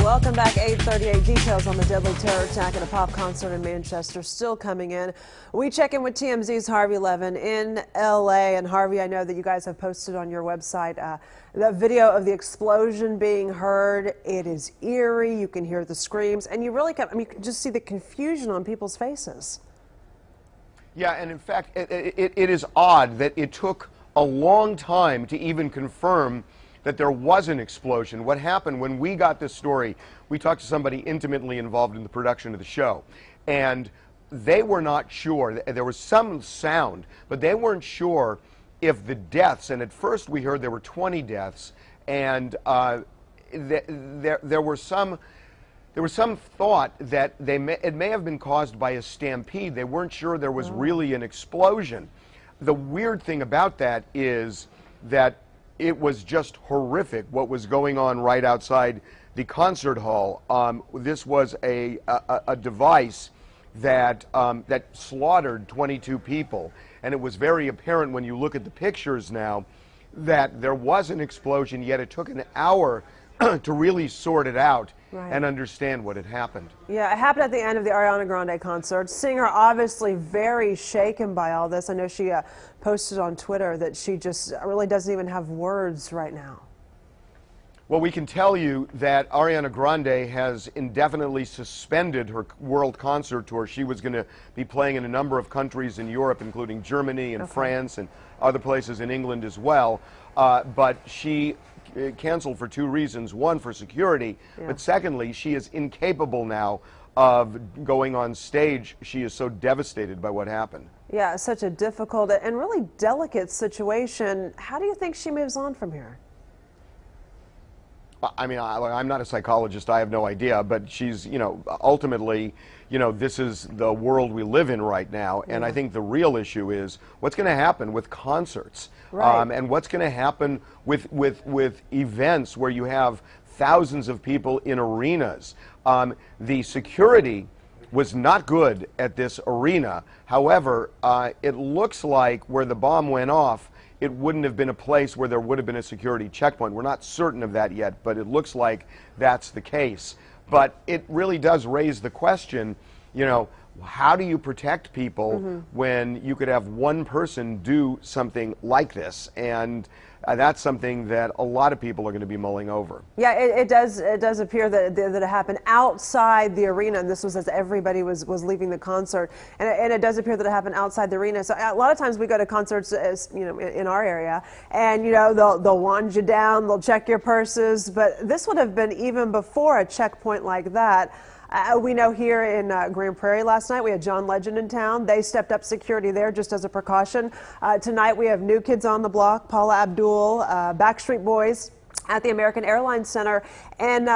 Welcome back. 8:38. Details on the deadly terror attack at a pop concert in Manchester still coming in. We check in with TMZ's Harvey Levin in LA. And Harvey, I know that you guys have posted on your website the video of the explosion being heard. It is eerie. You can hear the screams, and you really can. I mean, you can just see the confusion on people's faces. Yeah, and in fact, it is odd that it took a long time to even confirm that there was an explosion. What happened when we got this story, we talked to somebody intimately involved in the production of the show, and they were not sure. There was some sound, but they weren't sure if the deaths, and at first we heard there were 20 deaths, and there was some thought that it may have been caused by a stampede. They weren't sure there was really an explosion. The weird thing about that is that it was just horrific what was going on right outside the concert hall. This was a device that slaughtered 22 people, and it was very apparent when you look at the pictures now that there was an explosion, yet it took an hour to really sort it out and understand what had happened. Yeah, it happened at the end of the Ariana Grande concert. Singer obviously very shaken by all this. I know she posted on Twitter that she just really doesn't even have words right now. Well, we can tell you that Ariana Grande has indefinitely suspended her world concert tour. She was going to be playing in a number of countries in Europe, including Germany and France and other places in England as well. But she canceled for two reasons. One, for security, but secondly, she is incapable now of going on stage. She is so devastated by what happened. Yeah, such a difficult and really delicate situation. How do you think she moves on from here? I mean, I'm not a psychologist. I have no idea. But she's, ultimately, this is the world we live in right now. And I think the real issue is what's going to happen with concerts, and what's going to happen with events where you have thousands of people in arenas. The security was not good at this arena. However, it looks like where the bomb went off, it wouldn't have been a place where there would have been a security checkpoint. We're not certain of that yet, but it looks like that's the case. But it really does raise the question, how do you protect people when you could have one person do something like this? And that's something that a lot of people are going to be mulling over. Yeah, it does appear that it happened outside the arena, and this was as everybody was leaving the concert, and it does appear that it happened outside the arena. So a lot of times we go to concerts, as in our area, and they'll wand you down, they'll check your purses, but this would have been even before a checkpoint like that. We know here in Grand Prairie last night we had John Legend in town. They stepped up security there just as a precaution. Tonight we have New Kids on the Block, Paula Abdul, Backstreet Boys at the American Airlines Center, and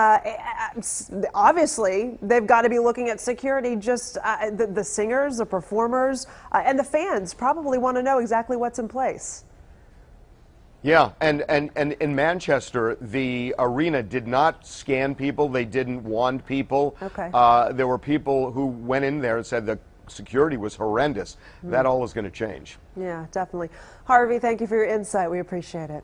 obviously they've got to be looking at security. Just the singers, the performers, and the fans probably want to know exactly what's in place. Yeah, and in Manchester, the arena did not scan people. They didn't wand people. There were people who went in there and said the security was horrendous. That all is going to change. Yeah, definitely. Harvey, thank you for your insight. We appreciate it.